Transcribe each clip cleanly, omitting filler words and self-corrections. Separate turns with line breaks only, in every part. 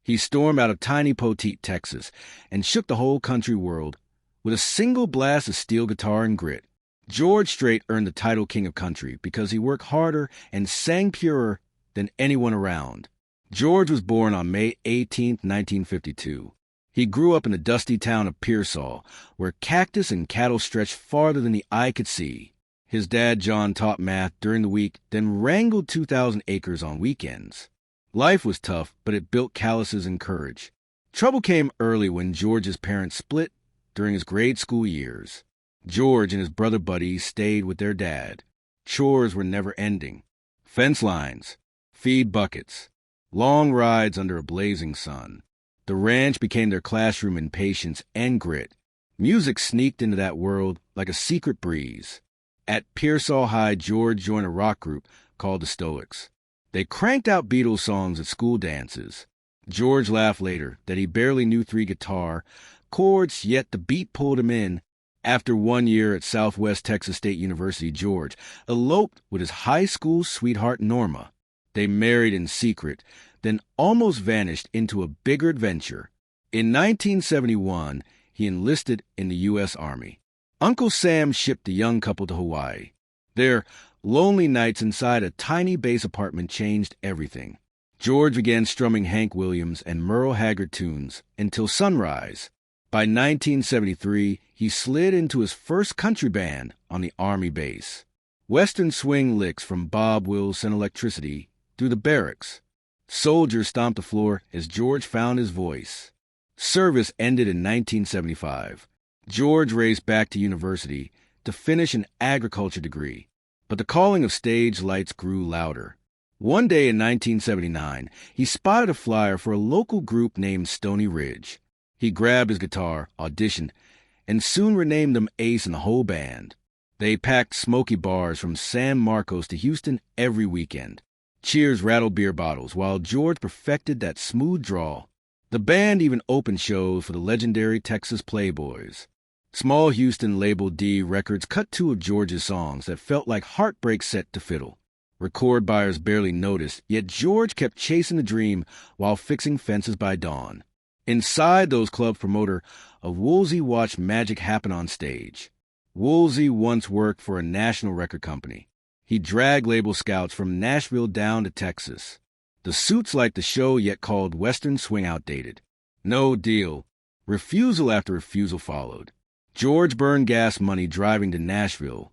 He stormed out of tiny Poteet, Texas, and shook the whole country world with a single blast of steel guitar and grit. George Strait earned the title King of Country because he worked harder and sang purer than anyone around. George was born on May 18, 1952. He grew up in the dusty town of Pearsall, where cactus and cattle stretched farther than the eye could see. His dad, John, taught math during the week, then wrangled 2,000 acres on weekends. Life was tough, but it built calluses and courage. Trouble came early when George's parents split during his grade school years. George and his brother Buddy stayed with their dad. Chores were never ending. Fence lines, feed buckets, long rides under a blazing sun. The ranch became their classroom in patience and grit. Music sneaked into that world like a secret breeze. At Pearsall High, George joined a rock group called the Stoics. They cranked out Beatles songs at school dances. George laughed later that he barely knew 3 guitar chords, yet the beat pulled him in. After 1 year at Southwest Texas State University, George eloped with his high school sweetheart Norma. They married in secret, then almost vanished into a bigger adventure. In 1971, he enlisted in the U.S. Army. Uncle Sam shipped the young couple to Hawaii. Their lonely nights inside a tiny base apartment changed everything. George began strumming Hank Williams and Merle Haggard tunes until sunrise. By 1973, he slid into his first country band on the Army base. Western swing licks from Bob Wills sent electricity through the barracks. Soldiers stomped the floor as George found his voice. Service ended in 1975. George raced back to university to finish an agriculture degree, but the calling of stage lights grew louder. One day in 1979, he spotted a flyer for a local group named Stony Ridge. He grabbed his guitar, auditioned, and soon renamed them Ace and the whole band. They packed smoky bars from San Marcos to Houston every weekend. Cheers rattled beer bottles while George perfected that smooth drawl. The band even opened shows for the legendary Texas Playboys. Small Houston label D Records cut 2 of George's songs that felt like heartbreak set to fiddle. Record buyers barely noticed, yet George kept chasing the dream while fixing fences by dawn. Inside those clubs, promoter of Woolsey watched magic happen on stage. Woolsey once worked for a national record company. He dragged label scouts from Nashville down to Texas. The suits liked the show, yet called Western swing outdated. No deal. Refusal after refusal followed. George burned gas money driving to Nashville,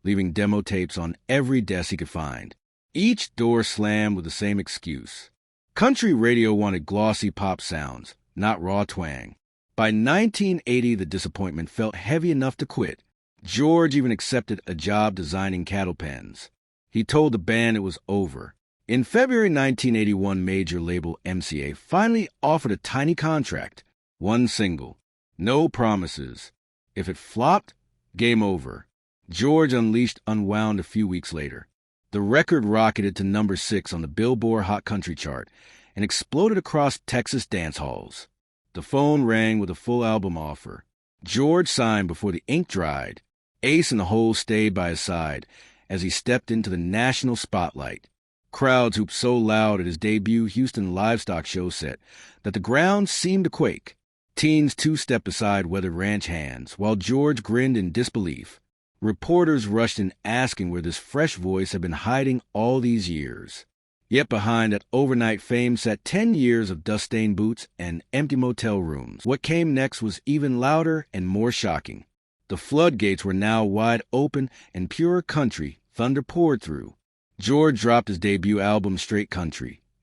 leaving demo tapes on every desk he could find. Each door slammed with the same excuse. Country radio wanted glossy pop sounds, not raw twang. By 1980, the disappointment felt heavy enough to quit. George even accepted a job designing cattle pens. He told the band it was over. In February 1981, major label MCA finally offered a tiny contract. 1 single. No promises. If it flopped, game over. George unwound a few weeks later. The record rocketed to number 6 on the Billboard Hot Country chart and exploded across Texas dance halls. The phone rang with a full album offer. George signed before the ink dried. Ace and the whole stayed by his side as he stepped into the national spotlight. Crowds whooped so loud at his debut Houston livestock show set that the ground seemed to quake. Teens two-stepped beside weathered ranch hands while George grinned in disbelief. Reporters rushed in asking where this fresh voice had been hiding all these years. Yet behind that overnight fame sat 10 years of dust-stained boots and empty motel rooms. What came next was even louder and more shocking. The floodgates were now wide open and pure country thunder poured through. George dropped his debut album Strait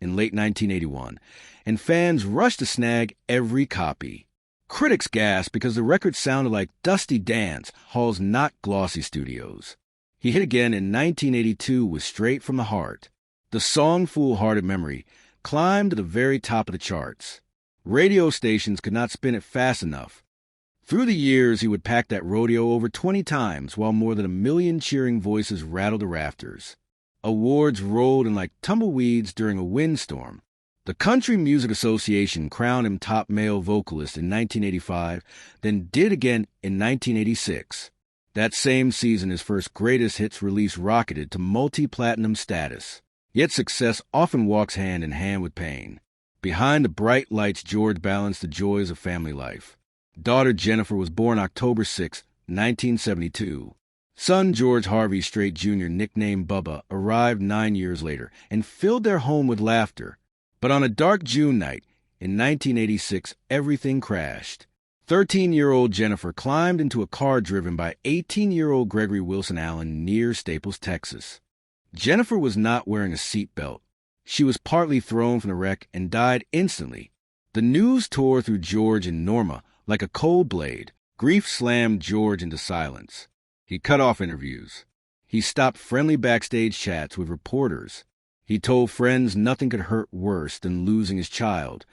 in late 1981, and fans rushed to snag every copy. Critics gasped because the record sounded like dusty dance halls, not glossy studios. He hit again in 1982 with Straight from the Heart. The song Fool-Hearted Memory climbed to the very top of the charts. Radio stations could not spin it fast enough. Through the years, he would pack that rodeo over 20 times while more than 1 million cheering voices rattled the rafters. Awards rolled in like tumbleweeds during a windstorm. The Country Music Association crowned him top male vocalist in 1985, then did again in 1986. That same season, his first greatest hits release rocketed to multi-platinum status. Yet success often walks hand in hand with pain. Behind the bright lights, George balanced the joys of family life. Daughter Jennifer was born October 6, 1972. Son George Harvey Strait Jr., nicknamed Bubba, arrived 9 years later and filled their home with laughter. But on a dark June night in 1986, everything crashed. 13-year-old Jennifer climbed into a car driven by 18-year-old Gregory Wilson Allen near Staples, Texas. Jennifer was not wearing a seatbelt. She was partly thrown from the wreck and died instantly. The news tore through George and Norma like a cold blade. Grief slammed George into silence. He cut off interviews. He stopped friendly backstage chats with reporters. He told friends nothing could hurt worse than losing his child,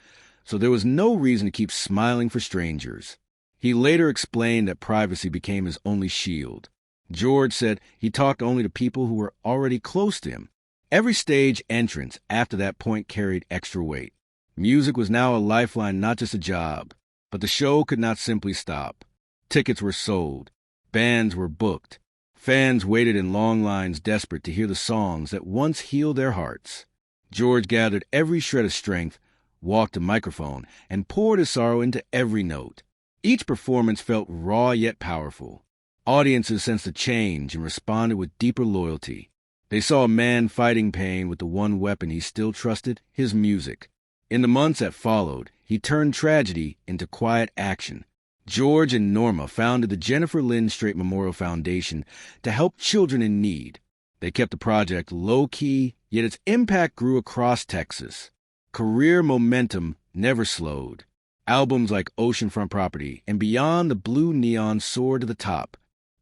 so there was no reason to keep smiling for strangers. He later explained that privacy became his only shield. George said he talked only to people who were already close to him. Every stage entrance after that point carried extra weight. Music was now a lifeline, not just a job. But the show could not simply stop. Tickets were sold. Bands were booked. Fans waited in long lines, desperate to hear the songs that once healed their hearts. George gathered every shred of strength, walked a microphone, and poured his sorrow into every note. Each performance felt raw yet powerful. Audiences sensed a change and responded with deeper loyalty. They saw a man fighting pain with the one weapon he still trusted, his music. In the months that followed, he turned tragedy into quiet action. George and Norma founded the Jennifer Lynn Strait Memorial Foundation to help children in need. They kept the project low-key, yet its impact grew across Texas. Career momentum never slowed. Albums like Oceanfront Property and Beyond the Blue Neon soared to the top.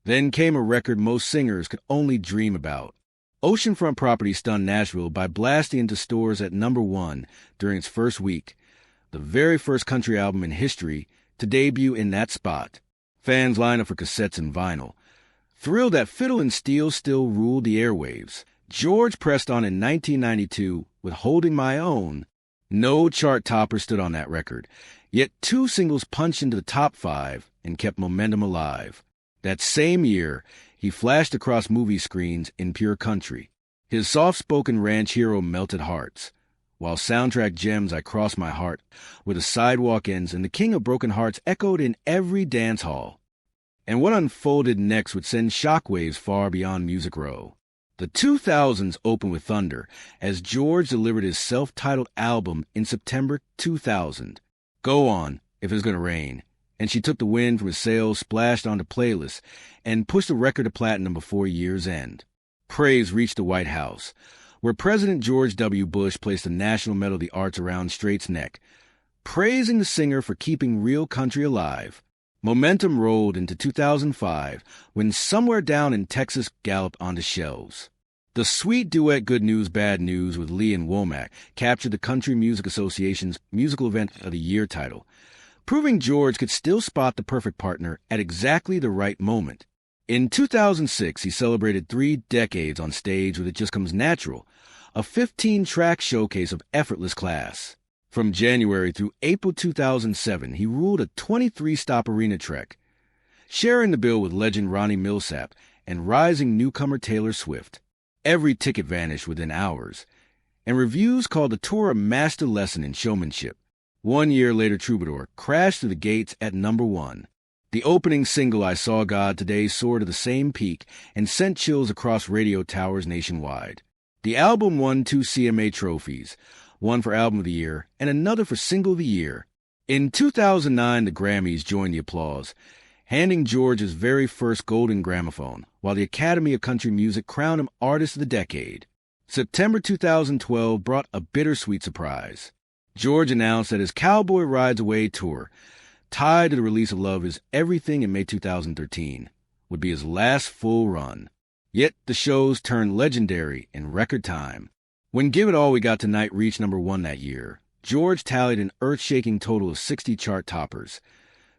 Then came a record most singers could only dream about. Oceanfront Property stunned Nashville by blasting into stores at #1 during its first week, the very first country album in history to debut in that spot. Fans lined up for cassettes and vinyl. Thrilled that Fiddle and Steel still ruled the airwaves, George pressed on in 1992 with Holding My Own. No chart topper stood on that record, yet 2 singles punched into the top 5 and kept momentum alive. That same year, he flashed across movie screens in Pure Country. His soft-spoken ranch hero melted hearts, while soundtrack gems I Cross My Heart, Where the Sidewalk Ends, and The King of Broken Hearts echoed in every dance hall. And what unfolded next would send shockwaves far beyond Music Row. The 2000s opened with thunder as George delivered his self-titled album in September 2000. Go On, If It's Gonna Rain. And she took the wind from his sails, splashed onto playlists, and pushed the record to platinum before year's end. Praise reached the White House, where President George W. Bush placed the National Medal of the Arts around Strait's neck, praising the singer for keeping real country alive. Momentum rolled into 2005, when Somewhere Down in Texas galloped onto shelves. The sweet duet Good News, Bad News with Lee and Womack captured the Country Music Association's Musical Event of the Year title, proving George could still spot the perfect partner at exactly the right moment. In 2006, he celebrated 3 decades on stage with It Just Comes Natural, a 15-track showcase of effortless class. From January through April 2007, he ruled a 23-stop arena trek, sharing the bill with legend Ronnie Milsap and rising newcomer Taylor Swift. Every ticket vanished within hours, and reviews called the tour a master lesson in showmanship. 1 year later, Troubadour crashed through the gates at #1. The opening single, I Saw God Today, soared to the same peak and sent chills across radio towers nationwide. The album won 2 CMA trophies, one for Album of the Year and another for Single of the Year. In 2009, the Grammys joined the applause, handing George his very first Golden Gramophone, while the Academy of Country Music crowned him Artist of the Decade. September 2012 brought a bittersweet surprise. George announced that his Cowboy Rides Away tour, tied to the release of Love Is Everything in May 2013, would be his last full run. Yet the shows turned legendary in record time. When Give It All We Got Tonight reached #1 that year, George tallied an earth-shaking total of 60 chart toppers,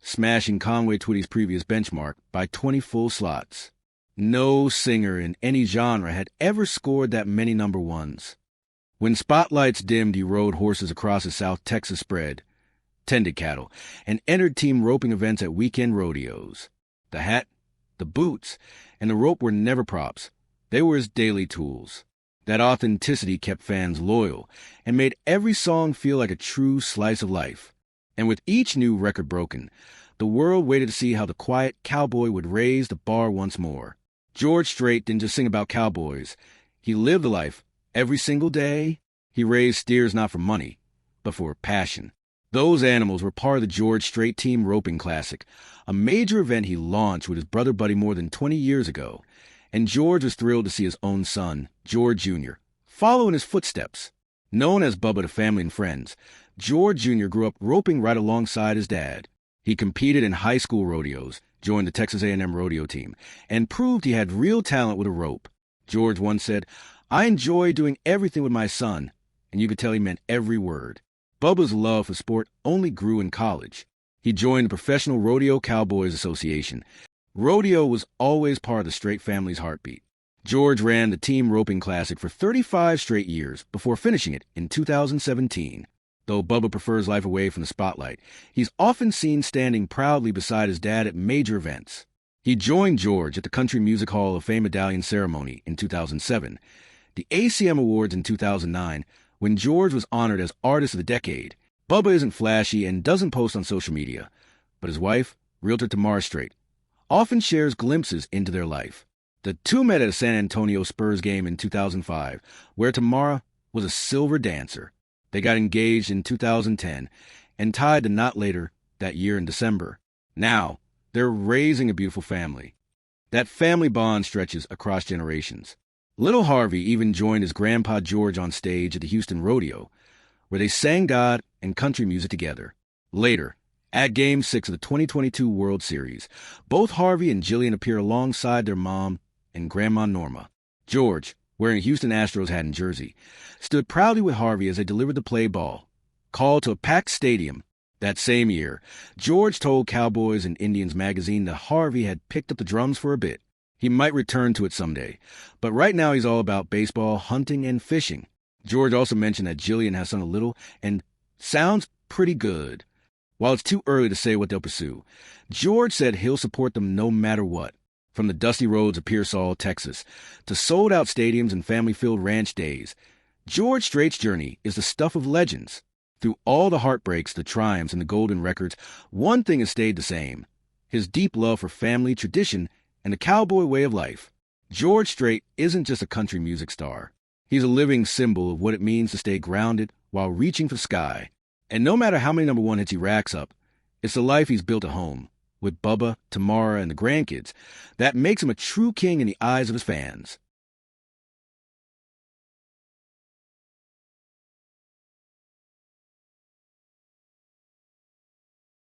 smashing Conway Twitty's previous benchmark by 20 full slots. No singer in any genre had ever scored that many #1s. When spotlights dimmed, he rode horses across the South Texas spread, tended cattle, and entered team roping events at weekend rodeos. The hat, the boots, and the rope were never props. They were his daily tools. That authenticity kept fans loyal and made every song feel like a true slice of life. And with each new record broken, the world waited to see how the quiet cowboy would raise the bar once more. George Strait didn't just sing about cowboys. He lived the life every single day. He raised steers not for money, but for passion. Those animals were part of the George Strait Team Roping Classic, a major event he launched with his brother Buddy more than 20 years ago. And George was thrilled to see his own son, George Jr., follow in his footsteps. Known as Bubba to family and friends, George Jr. grew up roping right alongside his dad. He competed in high school rodeos, joined the Texas A&M rodeo team, and proved he had real talent with a rope. George once said, "I enjoy doing everything with my son," and you could tell he meant every word. Bubba's love for sport only grew in college. He joined the Professional Rodeo Cowboys Association. Rodeo was always part of the Strait family's heartbeat. George ran the Team Roping Classic for 35 straight years before finishing it in 2017. Though Bubba prefers life away from the spotlight, he's often seen standing proudly beside his dad at major events. He joined George at the Country Music Hall of Fame medallion ceremony in 2007, the ACM Awards in 2009, when George was honored as Artist of the Decade. Bubba isn't flashy and doesn't post on social media, but his wife, realtor Tamara Strait, often shares glimpses into their life. The two met at a San Antonio Spurs game in 2005, where Tamara was a silver dancer. They got engaged in 2010 and tied the knot later that year in December. Now, they're raising a beautiful family. That family bond stretches across generations. Little Harvey even joined his grandpa George on stage at the Houston Rodeo, where they sang God and country music together. Later, at Game 6 of the 2022 World Series, both Harvey and Jillian appear alongside their mom and Grandma Norma. George, wearing a Houston Astros hat and jersey, stood proudly with Harvey as they delivered the play ball. Called to a packed stadium that same year, George told Cowboys and Indians magazine that Harvey had picked up the drums for a bit. He might return to it someday, but right now he's all about baseball, hunting, and fishing. George also mentioned that Jillian has sung a little and sounds pretty good. While it's too early to say what they'll pursue, George said he'll support them no matter what. From the dusty roads of Pearsall, Texas, to sold-out stadiums and family-filled ranch days, George Strait's journey is the stuff of legends. Through all the heartbreaks, the triumphs, and the golden records, one thing has stayed the same: his deep love for family, tradition, and the cowboy way of life. George Strait isn't just a country music star. He's a living symbol of what it means to stay grounded while reaching for the sky. And no matter how many number one hits he racks up, it's the life he's built at home, with Bubba, Tamara, and the grandkids, that makes him a true king in the eyes of his fans.